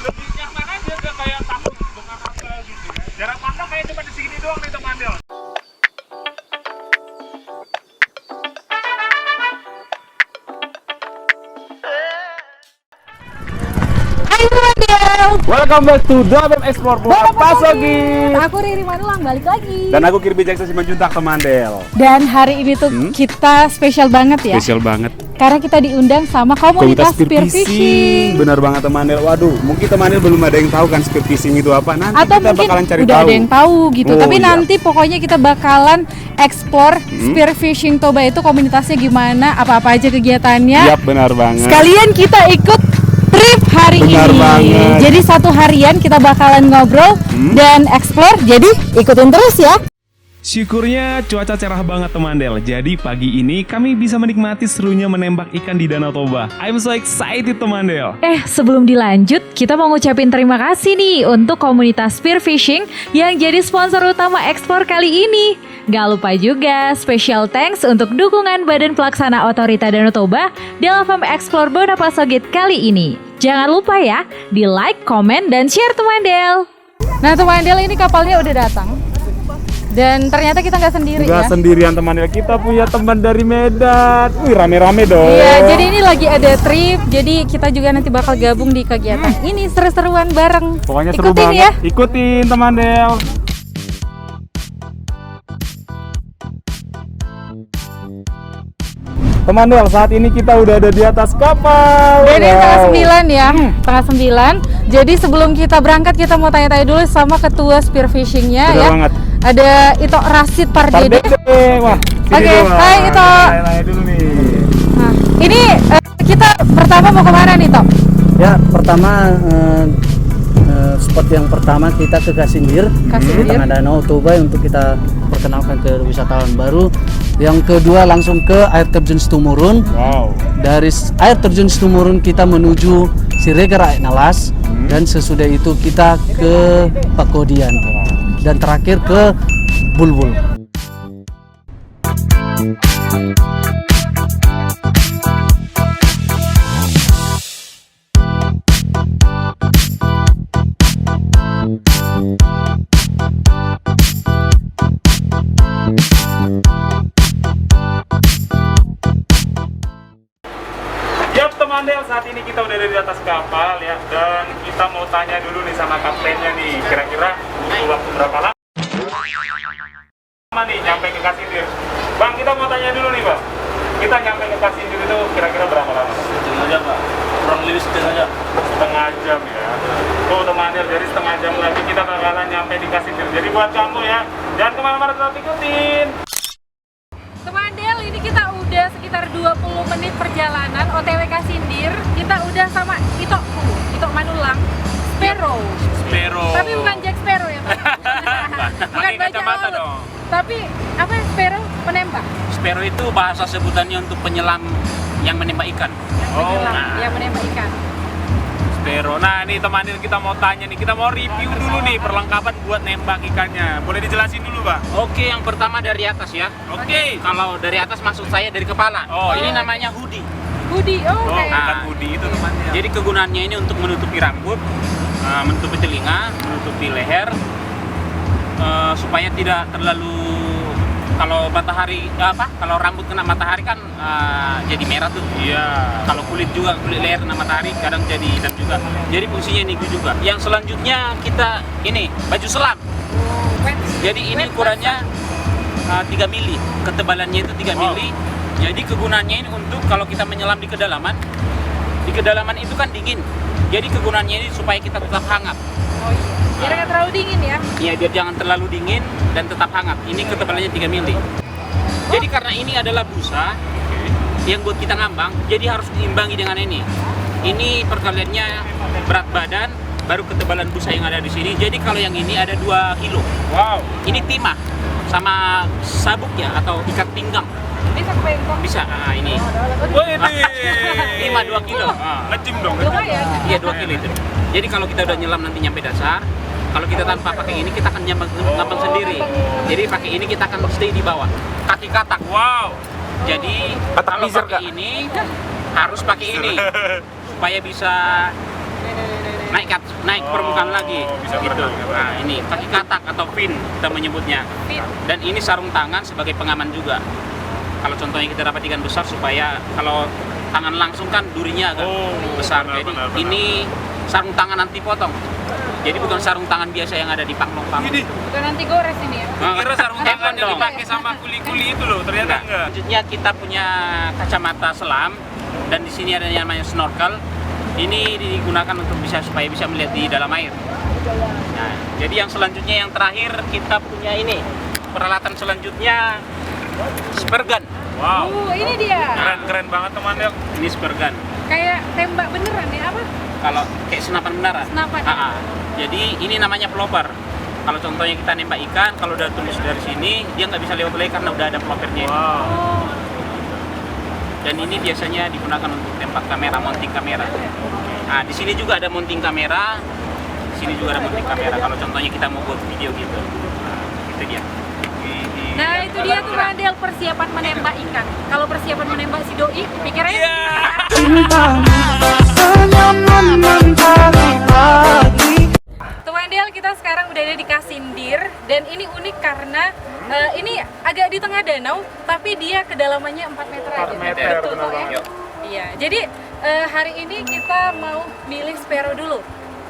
Lebih nyaman aja, gak kayak takut dengan apa gitu. Jarak pandang kayak cuma di sini doang nih teman Del. Welcome back to Double Explore Bola Pasogi. Aku Riri Manulang balik lagi. Dan aku Kirby Jackson Simanjuntak teman Del. Dan hari ini tuh kita spesial banget ya. Spesial banget. Karena kita diundang sama komunitas spearfishing. Benar banget teman Del. Waduh, mungkin teman Del belum ada yang tahu kan spearfishing itu apa. Nanti Atau kita mungkin bakalan cari udah tahu. ada yang tahu gitu. Oh, Tapi iya. nanti pokoknya kita bakalan explore spearfishing Toba itu komunitasnya gimana, apa-apa aja kegiatannya. Yap, benar banget. Sekalian kita ikut trip hari Benar ini. banget. Jadi satu harian kita bakalan ngobrol dan explore. Jadi ikutin terus ya. Syukurnya cuaca cerah banget teman Del. Jadi pagi ini kami bisa menikmati serunya menembak ikan di Danau Toba. I'm so excited teman Del. Sebelum dilanjut, kita mau ngucapin terima kasih nih untuk komunitas spearfishing yang jadi sponsor utama ekspor kali ini. Gak lupa juga special thanks untuk dukungan Badan Pelaksana Otorita Danau Toba dalam Explore Boda Pasogit kali ini. Jangan lupa ya, di like, komen, dan share teman Del. Nah teman Del, ini kapalnya udah datang. Dan ternyata kita nggak sendiri Nggak ya. sendirian teman Del. Kita punya teman dari Medan. Wih, rame-rame dong. Iya, jadi ini lagi ada trip. Jadi kita juga nanti bakal gabung di kegiatan ini, seru-seruan bareng. Pokoknya seru Ikutin banget. ya. Ikutin teman Del. Teman Del, saat ini kita udah ada di atas kapal. Jadi setengah Wow. 9 ya, setengah 9. Jadi sebelum kita berangkat kita mau tanya-tanya dulu sama ketua spearfishingnya Bener ya. banget. Ada Ito Rasid Pardede. Wah, sini Oke, dulu, hai, Ito. Nanya dulu nih. Nah, ini kita pertama mau kemana nih Tok? Ya, pertama spot yang pertama kita ke Kasindir di Kasindir. tengah Danau Toba untuk kita perkenalkan ke wisatawan baru. Yang kedua langsung ke air terjun Situmurun. Wow. Dari air terjun Situmurun kita menuju Siregar Air Nalas dan sesudah itu kita ke Pakodian dan terakhir ke Bulbul. Yap teman Del, saat ini kita udah ada di atas kapal ya. Dan kita mau tanya dulu nih sama kaptennya nih. Kira-kira butuh waktu berapa lama nih nyampe ke Kasindir? Bang, kita mau tanya dulu nih Bang. Kita nyampe ke Kasindir itu kira-kira berapa lama? Setengah jam Pak, kurang lebih setengah jam. Setengah jam ya. Tuh teman Del, jadi setengah jam lagi kita bakalan nyampe di Kasindir. Jadi buat kamu ya, jangan kemana-mana, tetap ikutin. Teman Del, ini kita udah sekitar 20 menit perjalanan OTW Kasindir. Kita udah sama Ito Manulang, Sparrow. Sparrow. Tapi bukan Jack Sparrow ya, Pak. Bukan Pakai bajak kacamata laut. dong. Tapi apa ya, Sparrow? Penembak. Sparrow itu bahasa sebutannya untuk penyelam yang menembak ikan. Yang menembak ikan. Sparrow. Nah, nih teman Del, kita mau tanya nih, kita mau review dulu nih perlengkapan buat nembak ikannya. Boleh dijelasin dulu, Bang? Oke, yang pertama dari atas ya. Oke. Kalau dari atas maksud saya dari kepala. Oh, ini iya. namanya hoodie. Hoodie, Oh, oke. bukan hoodie itu temannya. Jadi kegunaannya ini untuk menutupi rambut, menutupi telinga, menutupi leher, supaya tidak terlalu kalau matahari kalau rambut kena matahari kan jadi merah tuh. Iya. Kalau kulit leher kena matahari kadang jadi hitam juga. Jadi fungsinya ini juga. Yang selanjutnya kita ini baju selam. Jadi ini ukurannya 3 mili, ketebalannya itu 3 mili. Jadi kegunaannya ini untuk kalau kita menyelam di kedalaman. Di kedalaman itu kan dingin. Jadi kegunaannya ini supaya kita tetap hangat. Oh iya. Biar nggak terlalu dingin ya. Iya, biar jangan terlalu dingin dan tetap hangat. Ini ketebalannya 3 mili. Jadi karena ini adalah busa yang buat kita ngambang, jadi harus diimbangi dengan ini. Ini perkaliannya berat badan baru ketebalan busa yang ada di sini. Jadi kalau yang ini ada 2 kilo. Wow. Ini timah sama sabuk ya atau ikat pinggang. Bisa kepengkong. Bisa. Ini. Oh ini. Timah 2 kilo. Ngecim dong. Lumayan. Iya 2 kilo itu. Jadi kalau kita udah nyelam nanti nyampe dasar, kalau kita tanpa pakai ini kita akan ngambang sendiri. Jadi pakai ini kita akan stay di bawah. Kaki katak. Wow. Jadi Katak kalau laser, pakai Kak? ini harus pakai ini supaya bisa naik permukaan lagi bisa gitu. berenang, ya, Nah, ini pakai katak atau fin kita menyebutnya. Fin. Dan ini sarung tangan sebagai pengaman juga. Kalau contohnya kita dapat ikan besar supaya kalau tangan langsung kan durinya agak besar. benar, Jadi benar, benar. ini sarung tangan anti potong. Jadi bukan sarung tangan biasa yang ada di panggung-panggung. Bukan nanti gores ini ya. Kira sarung tangan yang dong. dipakai sama kuli-kuli itu loh, ternyata Nah, enggak. selanjutnya kita punya kacamata selam dan di sini ada yang namanya snorkel. Ini digunakan untuk supaya bisa melihat di dalam air. Nah, jadi yang selanjutnya yang terakhir kita punya ini peralatan selanjutnya spear gun. Wow. Ini dia. Keren banget teman Del. Ini spear gun. Kayak tembak beneran ya apa? Kalau kayak senapan beneran. Senapan. Jadi ini namanya pelopor. Kalau contohnya kita nembak ikan, kalau udah tulis dari sini, dia nggak bisa lewat lagi karena udah ada pelopernya. Wow. Oh, Dan ini biasanya digunakan untuk tempat kamera, mounting kamera. Nah, di sini juga ada mounting kamera. Di sini juga ada mounting kamera. Kalau contohnya kita mau buat video gitu. Nah, itu dia. nah itu dia tuh Mandel persiapan menembak ikan. Kalau persiapan menembak si doi, pikirannya Tuh Mandel, kita sekarang udah ada di Kasindir dan ini unik karena ini agak di tengah danau tapi dia kedalamannya 4 meter aja. 4 meter, Betul benar kok ya? banget. Iya, jadi hari ini kita mau milih spero dulu.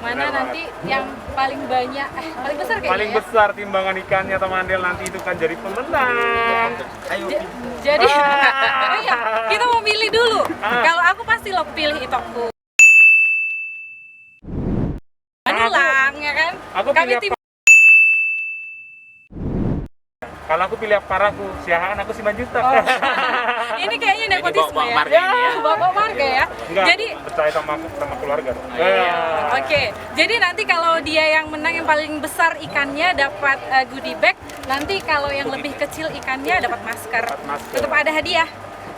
Mana Benar nanti yang paling banyak, paling besar kayaknya Paling ya? besar timbangan ikannya teman Del, nanti itu kan jadi pemenang. Jadi iya, kita mau milih dulu. Kalau aku pasti lo pilih itokku. Manulang ya kan? Aku Kami pilih Kalau aku pilih paraku, siahaan aku 9 juta. Ini kayaknya nepotisme bawa ya. marga ini ya. Bawa marga ya. Enggak, Jadi percaya sama keluarga dong. iya. Oke, jadi nanti kalau dia yang menang yang paling besar ikannya dapat goodie bag. Nanti kalau yang lebih kecil ikannya dapat masker. masker. Tetap ada hadiah.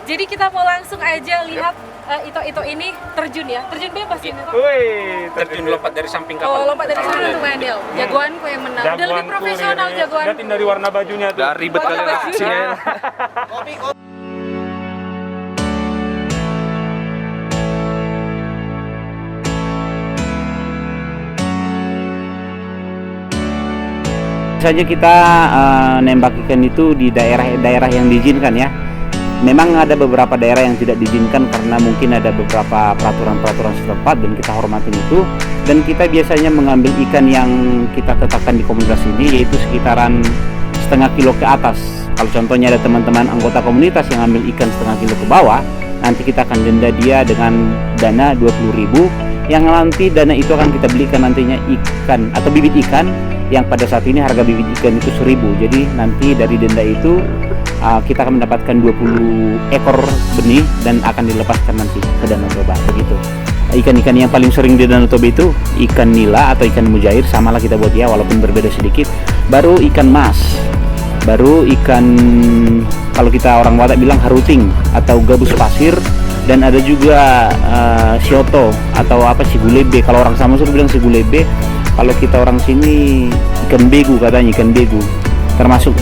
Jadi kita mau langsung aja lihat Ito ini terjun ya. Terjun bebas ini Ito. Wih, Terjun lompat dari samping Oh, kapal. lompat dari sana tuh Mandel. Jagoanku yang menang. Udah lebih Jagoanku profesional nih. jagoanku. Lihatin dari warna bajunya tuh. Udah ribet kali Warna reaksinya ya. Saja kita nembak ikan itu di daerah-daerah yang diizinkan ya. Memang ada beberapa daerah yang tidak diizinkan karena mungkin ada beberapa peraturan-peraturan setempat dan kita hormatin itu. Dan kita biasanya mengambil ikan yang kita tetapkan di komunitas ini yaitu sekitaran setengah kilo ke atas. Kalau contohnya ada teman-teman anggota komunitas yang ambil ikan setengah kilo ke bawah, nanti kita akan denda dia dengan dana 20.000 yang nanti dana itu akan kita belikan nantinya ikan atau bibit ikan yang pada saat ini harga bibit ikan itu 1.000. Jadi nanti dari denda itu kita akan mendapatkan 20 ekor benih dan akan dilepaskan nanti ke Danau Toba begitu. Ikan-ikan yang paling sering di Danau Toba itu ikan nila atau ikan mujair, samalah kita buat ya walaupun berbeda sedikit. Baru ikan mas, baru ikan kalau kita orang Batak bilang haruting atau gabus pasir, dan ada juga sioto atau apa sigulebe. Kalau orang Samosir bilang sigulebe, kalau kita orang sini ikan begu katanya, ikan begu. Termasuk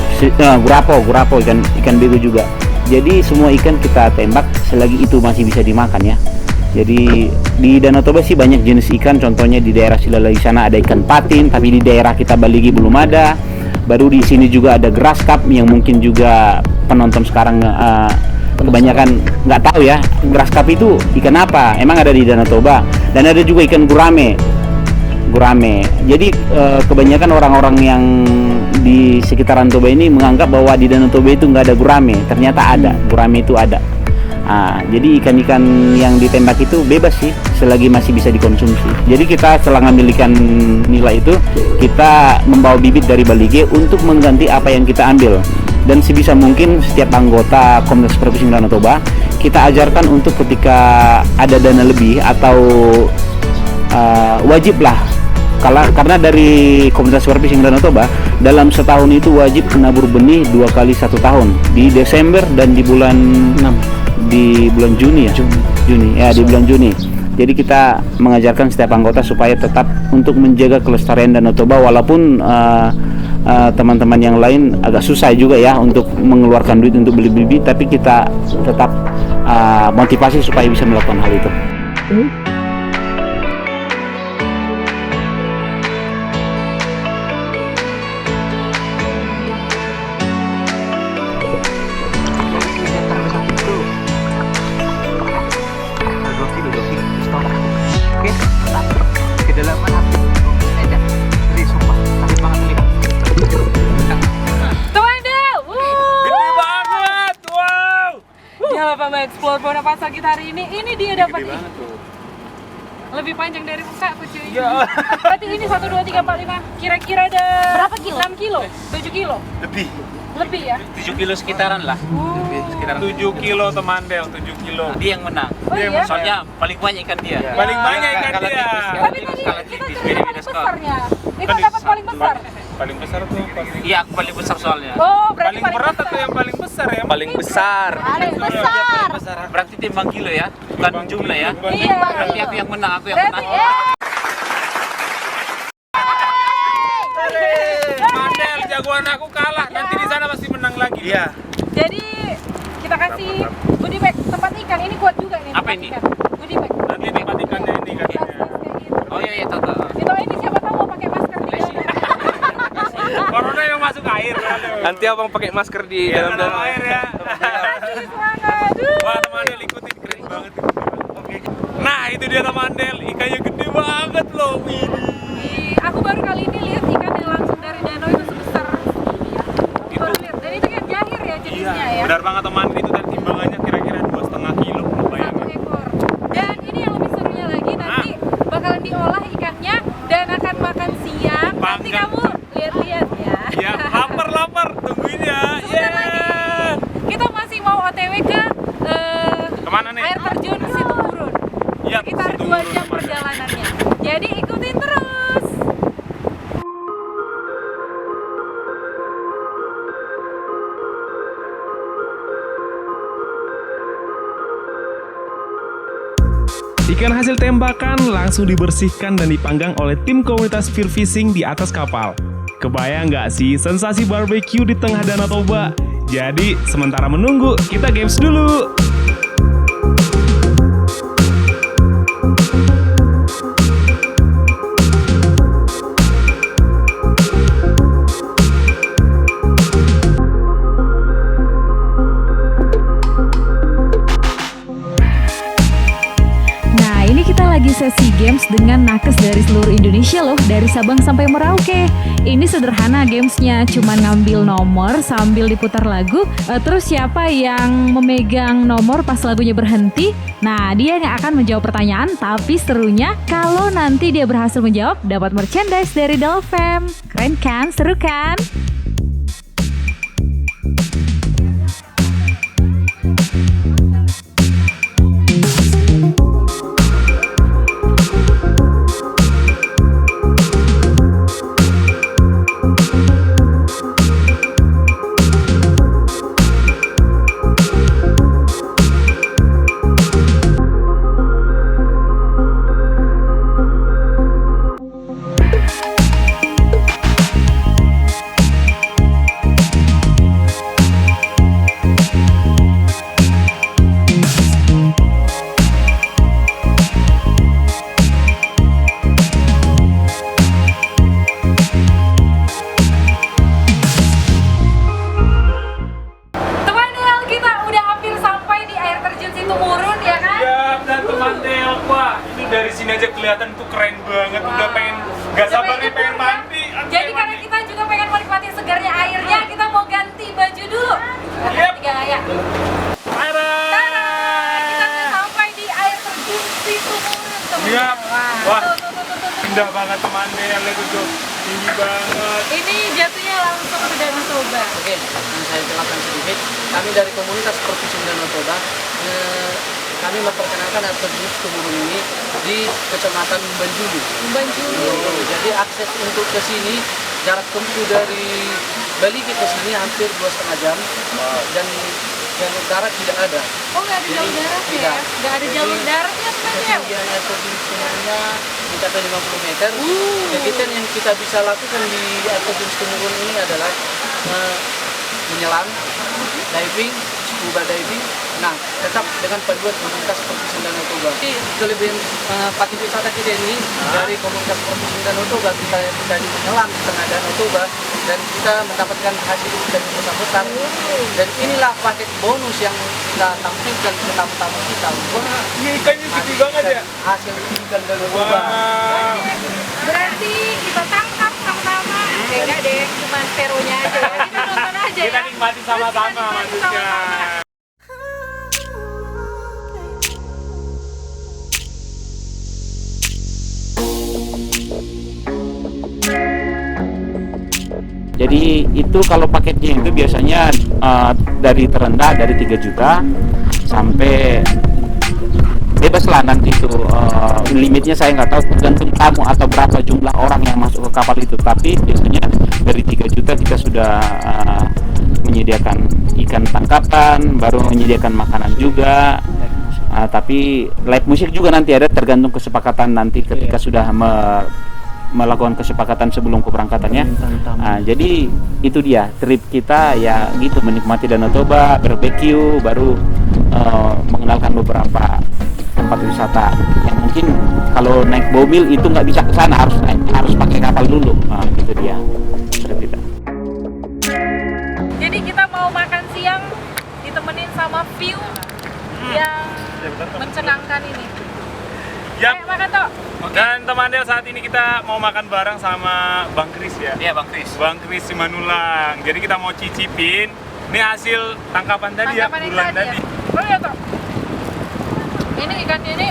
gurapo ikan bego juga. Jadi semua ikan kita tembak selagi itu masih bisa dimakan ya. Jadi di Danau Toba sih banyak jenis ikan, contohnya di daerah Silalai sana ada ikan patin, tapi di daerah kita Baligi belum ada. Baru di sini juga ada grass cup yang mungkin juga penonton sekarang kebanyakan nggak tahu ya. Grass cup itu ikan apa? Emang ada di Danau Toba. Dan ada juga ikan gurame. Jadi kebanyakan orang-orang yang di sekitaran Toba ini menganggap bahwa di Danau Toba itu nggak ada gurame. Ternyata ada, gurame itu ada. Jadi ikan-ikan yang ditembak itu bebas sih selagi masih bisa dikonsumsi. Jadi kita setelah ngambil ikan nila itu, kita membawa bibit dari Balige untuk mengganti apa yang kita ambil. Dan sebisa mungkin setiap anggota Komunitas Superfishing Danau Toba kita ajarkan untuk ketika ada dana lebih atau wajib lah. Karena dari Komunitas Superfishing Danau Toba dalam setahun itu wajib menabur benih 2 kali 1 tahun, di Desember dan di bulan 6, di bulan Juni ya. Juni ya, di bulan Juni. Jadi kita mengajarkan setiap anggota supaya tetap untuk menjaga kelestarian Danau Toba walaupun teman-teman yang lain agak susah juga ya untuk mengeluarkan duit untuk beli bibit, tapi kita tetap motivasi supaya bisa melakukan hal itu. explore Bonapasa kita hari ini dia dapat lebih panjang dari muka aku cuy. Iya. Berarti ini 1, 2, 3, 4, 5 kira-kira ada berapa kilo? 6 kilo? 7 kilo? Lebih ya? 7 kilo sekitaran lah. Sekitaran 7 kilo teman Del, 7 kilo. dia yang menang. Oh iya? Soalnya paling banyak ikan dia. Paling banyak ikan Skala dia. tipis, skala Tapi tipis, tadi skala kita tipis, cari beda-beda paling skala. besarnya. Kita dapat paling besar. Paling besar tuh paling. Iya, aku paling besar soalnya. Oh, berarti Paling berat atau yang paling besar ya? Paling besar. paling besar. Berarti timbang kilo ya, bukan jumlah ya. Iya. Berarti aku yang menang, aku yang Berarti menang. Mandel, jagoan aku kalah. Nanti di sana pasti menang lagi. Iya. Jadi kita kasih goodie bag tempat ikan. Ini kuat juga nih. Apa tempat ini? ikan. Goodie bag. Nanti tempat ikannya ini katanya. Oh iya, iya, tahu. Itu ini siapa tahu mau pakai masker di dalam. Corona yang masuk air. Nanti abang pakai masker di dalam dalam air ya. Kasih semangat. Wah, teman Del ikutin keren banget. Oke. Nah, itu dia teman Del, ikannya gede banget loh. Ih, aku baru kali ini lihat ikan yang langsung dari danau itu sebesar segini ya. Aku baru lihat. Dan itu kan jahir ya jenisnya ya. Benar banget teman, itu tadi timbangannya kira-kira 2,5 kilo. Satu Bayangin. ekor. Dan ini yang lebih serunya lagi nanti bakalan diolah ikannya dan akan makan siang. Nanti Panggang. kamu lihat-lihat ya. Ya, lapar, tungguin ya. Sebentar lagi. Kita masih mau OTW ke Kemana nih? air terjun Situmurun. Ya, Sekitar 2 jam perjalanannya. Jadi ikutin terus. Ikan hasil tembakan langsung dibersihkan dan dipanggang oleh tim komunitas Spear Fishing di atas kapal. Kebayang nggak sih sensasi barbecue di tengah Danau Toba? Jadi, sementara menunggu, kita games dulu! Nah, ini kita lagi sesi games dengan nakes dari seluruh Indonesia loh, dari Sabang sampai Merauke. Ini sederhana gamesnya, cuma ngambil nomor sambil diputar lagu. Terus siapa yang memegang nomor pas lagunya berhenti, nah dia yang akan menjawab pertanyaan. Tapi serunya kalau nanti dia berhasil menjawab, dapat merchandise dari Dolfem. Keren kan? Seru kan? Teman-teman, kita udah hampir sampai di air terjun Situmurun ya kan? Ya, dan teman Del, wah itu dari sini aja kelihatan tuh keren banget. Udah pengen, gak sabar nih pengen mandi. Jadi karena kita juga pengen menikmati segarnya airnya, kita mau ganti baju dulu. Yep. Tiga ya. Tada! Tada! Kita udah sampai di air terjun Situmurun, teman. Yap. Wah. Tuh. Indah banget teman Del, itu tuh tinggi banget. Ini jatuhnya langsung ke Danau Toba. Oke, yang saya jelaskan sedikit. Kami dari komunitas Perfishing Danau Toba, kami memperkenalkan air terjun Situmurun ini di Kecamatan Banjulu. Jadi akses untuk ke sini jarak tempuh dari Bali ke sini hampir 2,5 jam. Dan jalur darat tidak ada. Oh, nggak ada jalur darat ya? Tidak. Nggak ada jalur daratnya sebenarnya. Ketinggian air terjun sebenarnya mencapai 50 meter. Kegiatan yang kita bisa lakukan di air terjun Situmurun ini adalah menyelam, diving, scuba diving. Nah, tetap dengan paduan komunitas Perfishing Danau Toba. Kelebihan paket wisata kita ini dari komunitas Perfishing Danau Toba, kita menyelam di tengah Danau Toba dan kita mendapatkan hasil ikan yang besar-besar. Dan inilah paket bonus yang kita tampilkan ke tamu-tamu kita. Wah, ini ikannya gede banget ya. Hasil ikan Danau Toba. Wah. Berarti kita tangkap sama-sama. Enggak deh, cuma seronya aja ya. Kita nonton aja ya. Kita nikmati sama-sama Terus kita nikmati maksudnya. sama-sama. Jadi itu kalau paketnya itu biasanya dari terendah dari 3 juta sampai bebas lah nanti itu, limitnya saya nggak tahu, tergantung tamu atau berapa jumlah orang yang masuk ke kapal itu. Tapi biasanya dari 3 juta kita sudah menyediakan ikan tangkapan, baru menyediakan makanan juga. Tapi live musik juga nanti ada, tergantung kesepakatan nanti ketika sudah melakukan kesepakatan sebelum keberangkatannya. Jadi itu dia trip kita ya gitu, menikmati Danau Toba, barbecue, baru mengenalkan beberapa tempat wisata yang mungkin kalau naik mobil itu nggak bisa ke sana, harus pakai kapal dulu. Itu dia. Seperti itu. Jadi kita mau makan siang ditemenin sama view yang mencengangkan ini. Yap. Ayo makan Tok. Dan teman Del, saat ini kita mau makan bareng sama Bang Kris ya. Iya, Bang Kris. Bang Kris Simanulang. Jadi kita mau cicipin ini hasil tangkapan tadi ya, Tangkapan yang bulan tadi tadi. ya. Oh iya Tok. Ini ikannya ini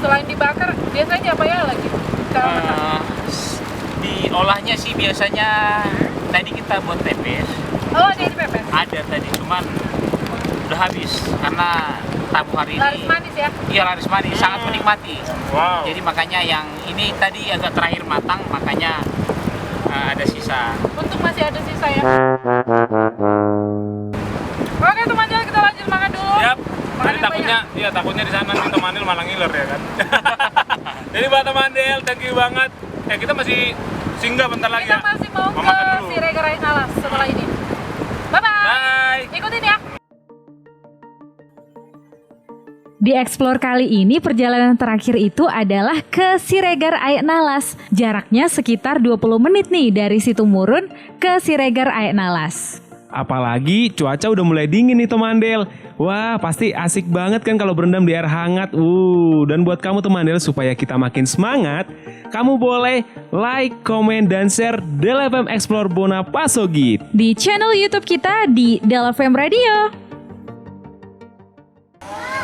selain dibakar, biasanya apa ya lagi? Cara masak? Diolahnya sih biasanya tadi kita buat pepes. Oh, ada di pepes. Ada tadi, cuman udah habis karena tamu hari ini. Laris manis ya? Iya, laris manis, sangat menikmati. Wow. Jadi makanya yang ini tadi agak terakhir matang, makanya ada sisa. Untung masih ada sisa ya. Oke teman Del, kita lanjut makan dulu. Yap. Makan Jadi yang takutnya, ya takutnya di sana nanti teman Del malah ngiler ya kan. Jadi buat teman Del, thank you banget. Kita masih singgah bentar lagi Kita ya. masih mau makan ke dulu. Siregar Air Nalas setelah ini. Bye-bye. Bye. Ikutin ya. Di Explore kali ini perjalanan terakhir itu adalah ke Siregar Aek Nalas. Jaraknya sekitar 20 menit nih dari Situmurun ke Siregar Aek Nalas. Apalagi cuaca udah mulai dingin nih teman Del. Wah, pasti asik banget kan kalau berendam di air hangat. Dan buat kamu teman Del, supaya kita makin semangat, kamu boleh like, komen, dan share Del FM Explore Bonapasogit Di channel YouTube kita di Del FM Radio.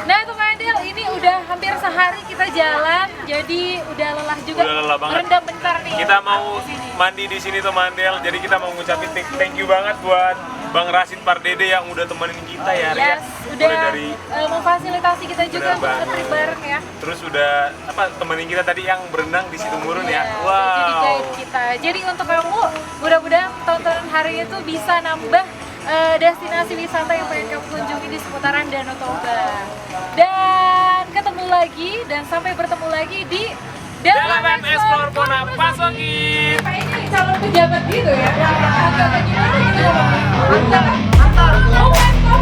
Nah teman Del, ini udah hampir sehari kita jalan, jadi udah lelah juga. Udah lelah banget. Merendam bentar nih. Kita mau di sini. mandi di sini teman Del. Jadi kita mau ngucapin thank you banget buat Bang Rasid Pardede yang udah temenin kita ya. Ria. Yes, udah Mulai dari memfasilitasi kita juga Bener untuk banget. nge-trip bareng ya. terus udah temenin kita tadi yang berenang di Situmurun ya. Jadi Wow. guide kita. Jadi untuk kamu, mudah-mudahan tontonan hari itu bisa nambah destinasi wisata yang pengen kamu kunjungi di seputaran Danau Toba. Dan ketemu lagi dan sampai bertemu lagi di Dalam Explore Bonapasogit. Kayak ini calon pejabat gitu ya. Agak gimana gitu ngomongnya. Antar. Oh, antar.